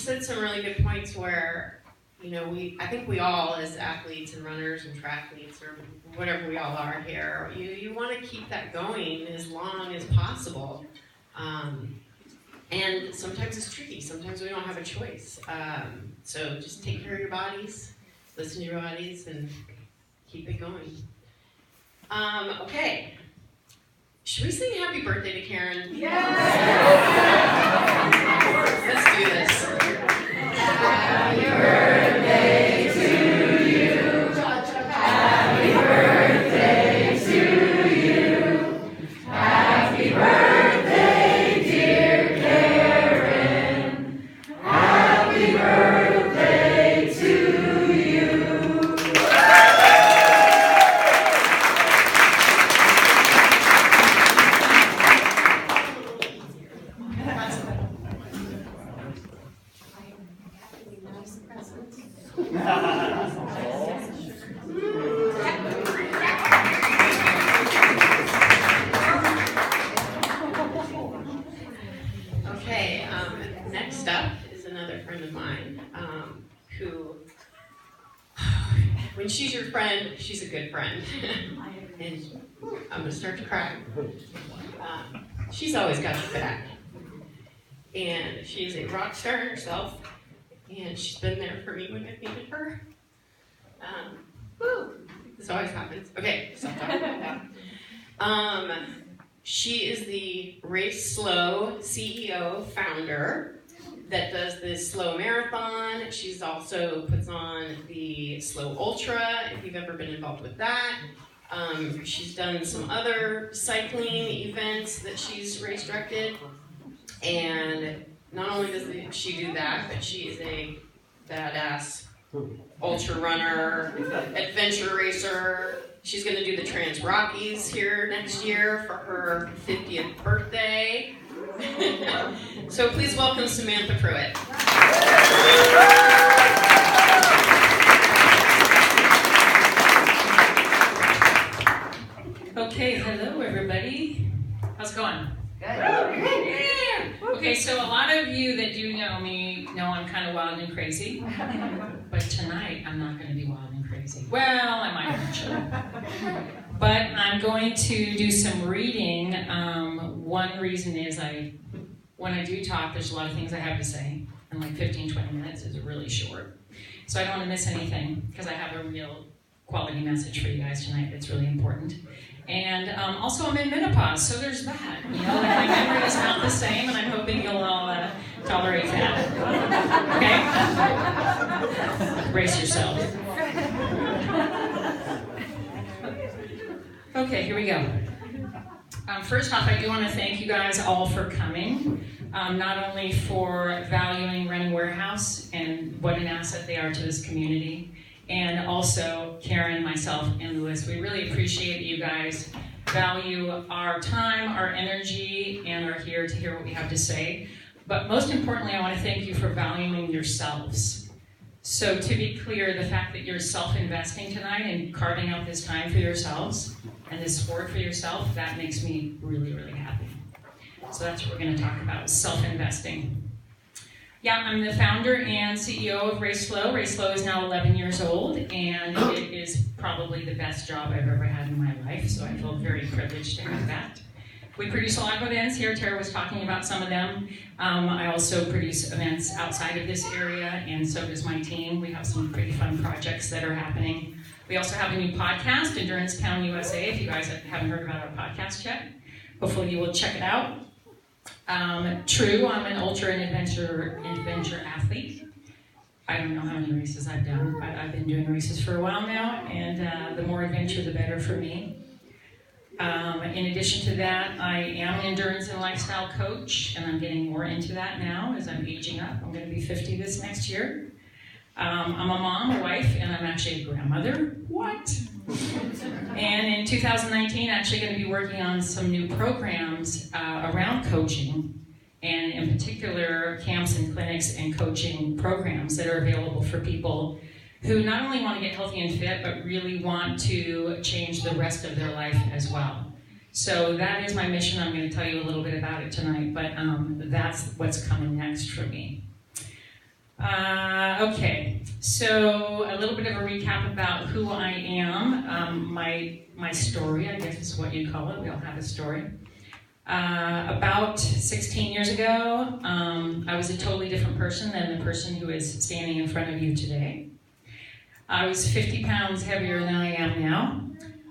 said some really good points where, I think we all as athletes and runners and triathletes or whatever we all are here, you want to keep that going as long as possible. And sometimes it's tricky. Sometimes we don't have a choice. So just take care of your bodies, listen to your bodies, and keep it going. Okay. Should we sing happy birthday to Karen? Yes! Let's do this. Happy birthday to you. Happy birthday to you. Happy birthday, dear Karen. Happy birthday to you. Okay, next up is another friend of mine who, when she's your friend, she's a good friend. And I'm going to start to cry. She's always got your back. And she's a rock star herself. And she's been there for me when I've needed her. This always happens. Okay, stop talking about that. She is the Race Slow CEO founder that does the Slow Marathon. She's also puts on the Slow Ultra, if you've ever been involved with that. She's done some other cycling events that she's race directed. And not only does she do that, but she is a badass ultra runner, adventure racer. She's going to do the Trans Rockies here next year for her 50th birthday. So please welcome Samantha Pruitt. Okay, hello everybody. How's it going? Good. Yeah. Okay, so a lot of you that do know me know I'm kind of wild and crazy. But tonight, I'm not going to be wild and crazy. Well, I might actually. But I'm going to do some reading. One reason is when I do talk, there's a lot of things I have to say. And like 15, 20 minutes is really short. So I don't want to miss anything because I have a real quality message for you guys tonight that's really important. And also I'm in menopause, so there's that. My memory is not the same, and I'm hoping you'll all tolerate that. Okay? Brace yourself. Okay, here we go. First off, I do want to thank you guys all for coming. Not only for valuing Running Warehouse and what an asset they are to this community, and also Karen, myself, and Louis. We really appreciate that you guys value our time, our energy, and are here to hear what we have to say. But most importantly, I want to thank you for valuing yourselves. So to be clear, the fact that you're self-investing tonight and carving out this time for yourselves and this sport for yourself, that makes me really, really happy. So that's what we're going to talk about, self-investing. Yeah, I'm the founder and CEO of Race Slow. Race Slow is now 11 years old, and it is probably the best job I've ever had in my life, so I feel very privileged to have that. We produce a lot of events here. Tara was talking about some of them. I also produce events outside of this area, and so does my team. We have some pretty fun projects that are happening. We also have a new podcast, Endurance Town USA, if you guys haven't heard about our podcast yet. Hopefully you will check it out. True, I'm an ultra and adventure athlete. I don't know how many races I've done, but I've been doing races for a while now, and the more adventure, the better for me. In addition to that, I am an endurance and lifestyle coach, and I'm getting more into that now as I'm aging up. I'm going to be 50 this next year. I'm a mom, a wife, and I'm actually a grandmother. What? And in 2019, actually going to be working on some new programs around coaching, and in particular, camps and clinics and coaching programs that are available for people who not only want to get healthy and fit, but really want to change the rest of their life as well. So that is my mission. I'm going to tell you a little bit about it tonight, but that's what's coming next for me. Okay, so a little bit of a recap about who I am. My story, I guess is what you'd call it. We all have a story. About 16 years ago, I was a totally different person than the person who is standing in front of you today. I was 50 pounds heavier than I am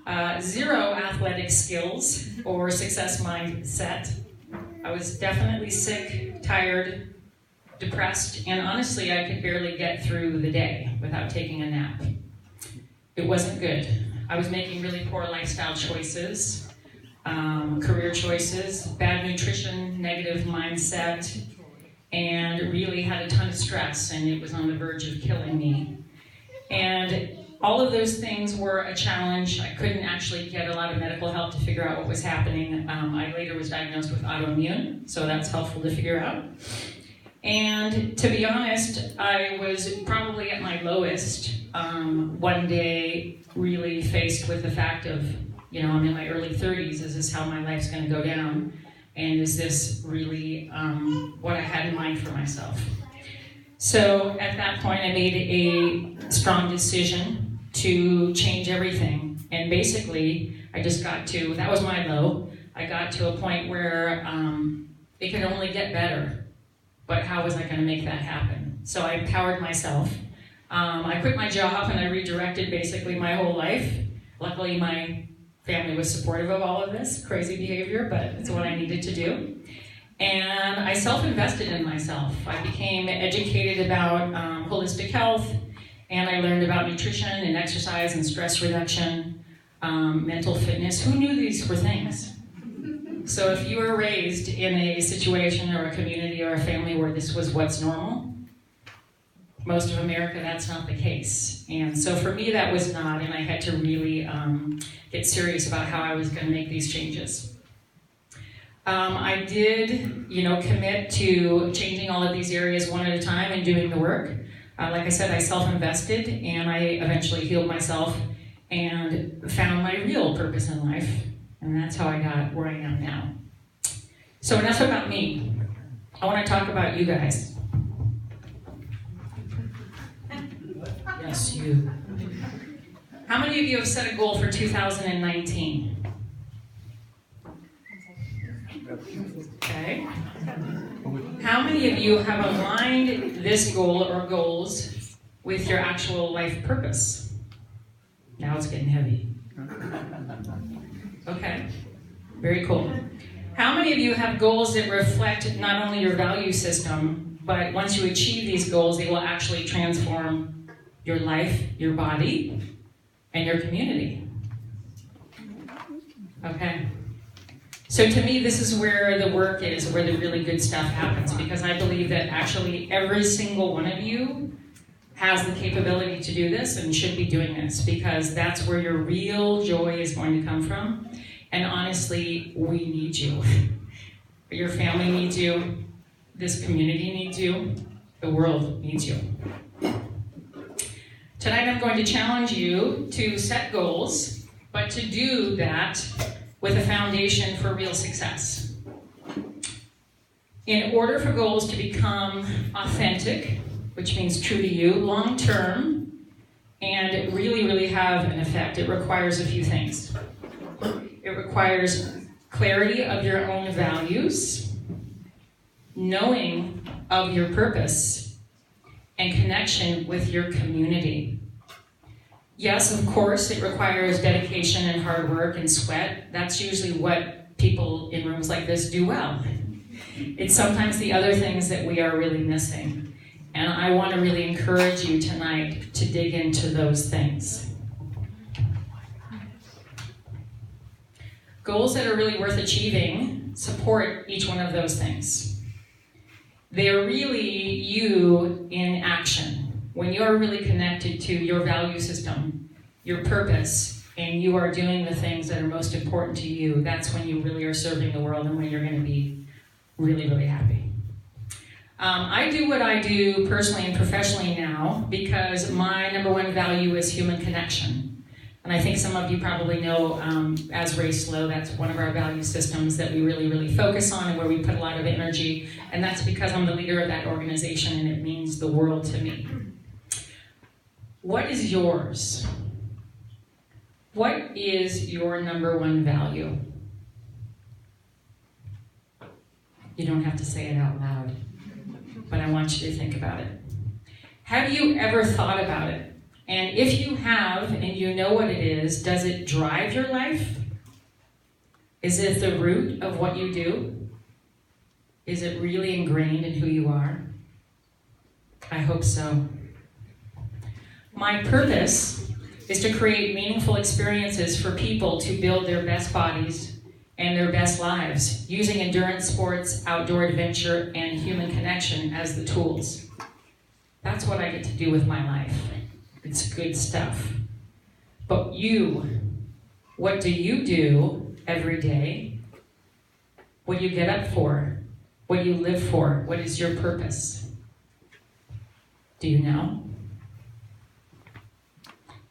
now. Zero athletic skills or success mindset. I was definitely sick, tired, depressed, and honestly, I could barely get through the day without taking a nap. It wasn't good. I was making really poor lifestyle choices, career choices, bad nutrition, negative mindset, and really had a ton of stress, and it was on the verge of killing me. And all of those things were a challenge. I couldn't actually get a lot of medical help to figure out what was happening. I later was diagnosed with autoimmune, so that's helpful to figure out. And to be honest, I was probably at my lowest one day, really faced with the fact of, I'm in my early 30s, is this how my life's going to go down? And is this really what I had in mind for myself? So at that point, I made a strong decision to change everything. And basically, I just got to, that was my low, I got to a point where it could only get better. But how was I going to make that happen? So I empowered myself. I quit my job and I redirected basically my whole life. Luckily, my family was supportive of all of this crazy behavior, but it's what I needed to do. And I self-invested in myself. I became educated about holistic health, and I learned about nutrition and exercise and stress reduction, mental fitness. Who knew these were things? So if you were raised in a situation or a community or a family where this was what's normal, most of America, that's not the case. And so for me, that was not, and I had to really get serious about how I was going to make these changes. I did, commit to changing all of these areas one at a time and doing the work. Like I said, I self-invested, and I eventually healed myself and found my real purpose in life. And that's how I got where I am now. So enough about me. I want to talk about you guys. Yes, you. How many of you have set a goal for 2019? Okay. How many of you have aligned this goal or goals with your actual life purpose? Now it's getting heavy. Okay, very cool. How many of you have goals that reflect not only your value system, but once you achieve these goals, they will actually transform your life, your body, and your community? Okay. So to me, this is where the work is, where the really good stuff happens, because I believe that actually every single one of you has the capability to do this and should be doing this, because that's where your real joy is going to come from. And honestly, we need you. Your family needs you. This community needs you. The world needs you. Tonight I'm going to challenge you to set goals, but to do that with a foundation for real success. In order for goals to become authentic, which means true to you, long-term, and really, really have an effect, it requires a few things. It requires clarity of your own values, knowing of your purpose, and connection with your community. Yes, of course, it requires dedication and hard work and sweat. That's usually what people in rooms like this do well. It's sometimes the other things that we are really missing. And I want to really encourage you tonight to dig into those things. Goals that are really worth achieving support each one of those things. They're really you in action. When you're really connected to your value system, your purpose, and you are doing the things that are most important to you, that's when you really are serving the world and when you're going to be really, really happy. I do what I do personally and professionally now because my number one value is human connection. And I think some of you probably know, as Race Slow, that's one of our value systems that we really, really focus on and where we put a lot of energy. And that's because I'm the leader of that organization and it means the world to me. What is yours? What is your number one value? You don't have to say it out loud, but I want you to think about it. Have you ever thought about it? And if you have, and you know what it is, does it drive your life? Is it the root of what you do? Is it really ingrained in who you are? I hope so. My purpose is to create meaningful experiences for people to build their best bodies and their best lives, using endurance sports, outdoor adventure, and human connection as the tools. That's what I get to do with my life. It's good stuff. But you, what do you do every day? What do you get up for? What do you live for? What is your purpose? Do you know?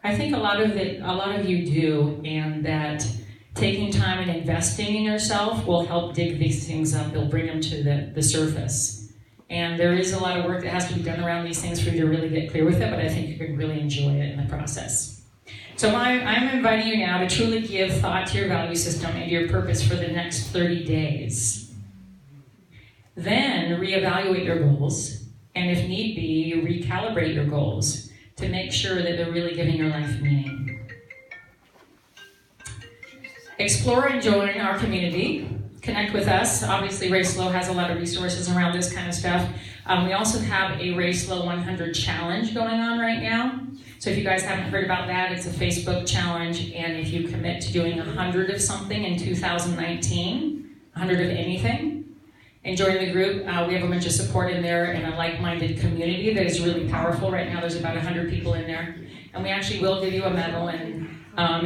I think a lot of you do, and that taking time and investing in yourself will help dig these things up. They'll bring them to the surface. And there is a lot of work that has to be done around these things for you to really get clear with it, but I think you can really enjoy it in the process. So I'm inviting you now to truly give thought to your value system and your purpose for the next 30 days. Then reevaluate your goals, and if need be, recalibrate your goals to make sure that they're really giving your life meaning. Explore and join our community. Connect with us. Obviously, Race Slow has a lot of resources around this kind of stuff. We also have a Race Slow 100 challenge going on right now. So if you guys haven't heard about that, it's a Facebook challenge. And if you commit to doing 100 of something in 2019, 100 of anything, and join the group, we have a bunch of support in there and a like-minded community that is really powerful. Right now, there's about 100 people in there. And we actually will give you a medal, and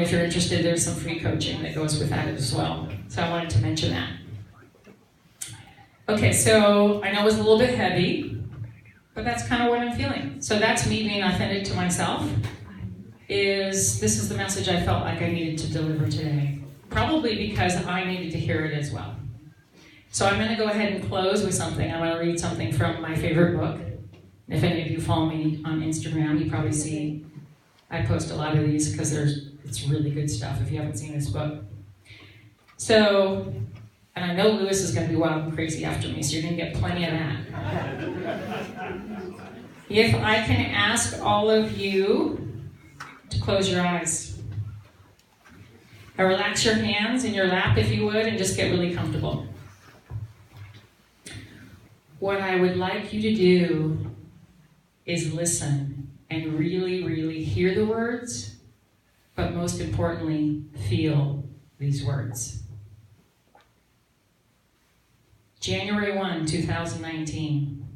if you're interested, there's some free coaching that goes with that as well. So I wanted to mention that. Okay, so I know it was a little bit heavy, but that's kind of what I'm feeling. So that's me being authentic to myself. This is the message I felt like I needed to deliver today. Probably because I needed to hear it as well. So I'm going to go ahead and close with something. I'm going to read something from my favorite book. If any of you follow me on Instagram, you probably see I post a lot of these because it's really good stuff if you haven't seen this book. So, and I know Lewis is going to be wild and crazy after me, so you're going to get plenty of that. If I can ask all of you to close your eyes. And relax your hands in your lap if you would, and just get really comfortable. What I would like you to do is listen and really, really hear the words, but most importantly, feel these words. January 1, 2019.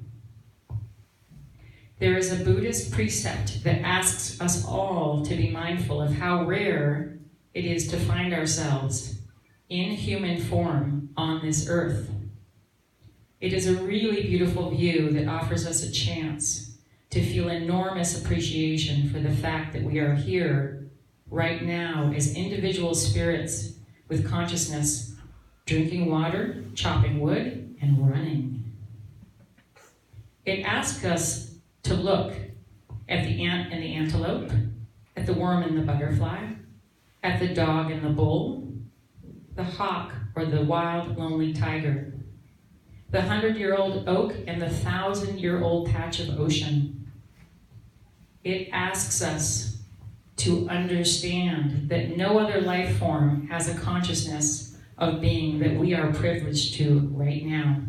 There is a Buddhist precept that asks us all to be mindful of how rare it is to find ourselves in human form on this earth. It is a really beautiful view that offers us a chance to feel enormous appreciation for the fact that we are here right now as individual spirits with consciousness, drinking water, chopping wood, and running. It asks us to look at the ant and the antelope, at the worm and the butterfly, at the dog and the bull, the hawk or the wild, lonely tiger, the 100-year-old oak and the 1,000-year-old patch of ocean. It asks us to understand that no other life form has a consciousness of being that we are privileged to right now.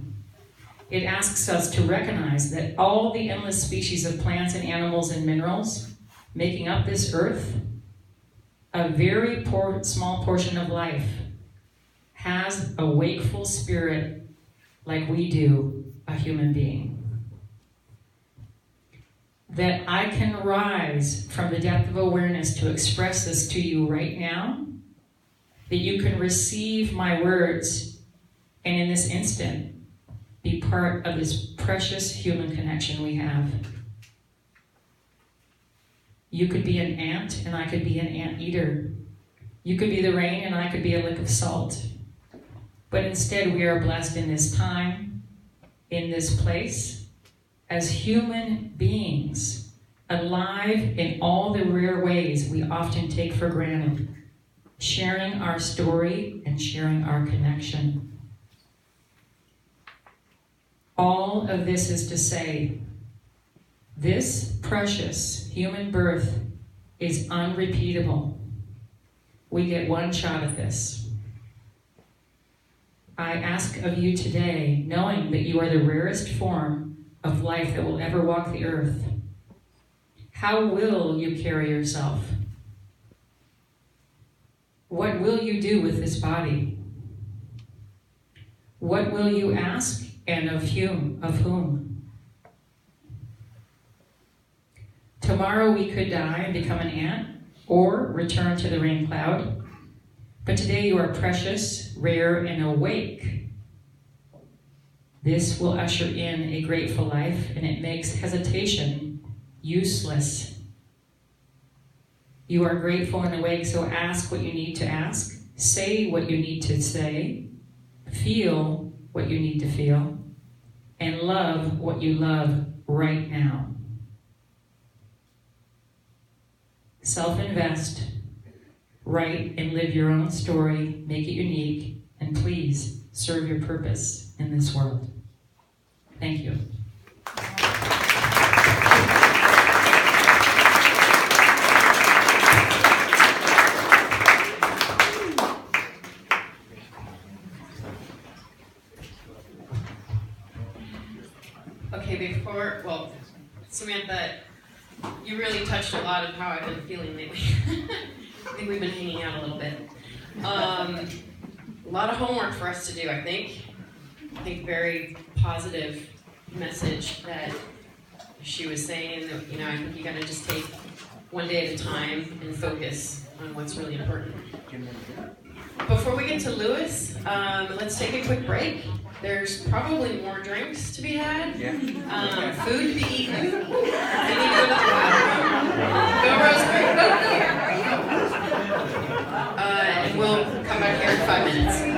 It asks us to recognize that all the endless species of plants and animals and minerals making up this earth, a very small portion of life, has a wakeful spirit like we do, a human being. That I can rise from the depth of awareness to express this to you right now, that you can receive my words, and in this instant, be part of this precious human connection we have. You could be an ant and I could be an anteater. You could be the rain and I could be a lick of salt. But instead we are blessed in this time, in this place, as human beings, alive in all the rare ways we often take for granted, sharing our story and sharing our connection. All of this is to say, this precious human birth is unrepeatable. We get one shot at this. I ask of you today, knowing that you are the rarest form of life that will ever walk the earth, how will you carry yourself? What will you do with this body? What will you ask, and of whom? Tomorrow we could die and become an ant, or return to the rain cloud. But today you are precious, rare, and awake. This will usher in a grateful life, and it makes hesitation useless. You are grateful and awake, so ask what you need to ask, say what you need to say, feel what you need to feel, and love what you love right now. Self-invest, write and live your own story, make it unique, and please serve your purpose in this world. Thank you. Okay, Samantha, you really touched a lot of how I've been feeling lately. I think we've been hanging out a little bit. A lot of homework for us to do, I think. Very positive message that she was saying that, I think you gotta just take one day at a time and focus on what's really important. Before we get to Lewis, let's take a quick break. There's probably more drinks to be had, food to be eaten. They need to go to the bathroom. Go, Rosemary, go. And we'll come back here in 5 minutes.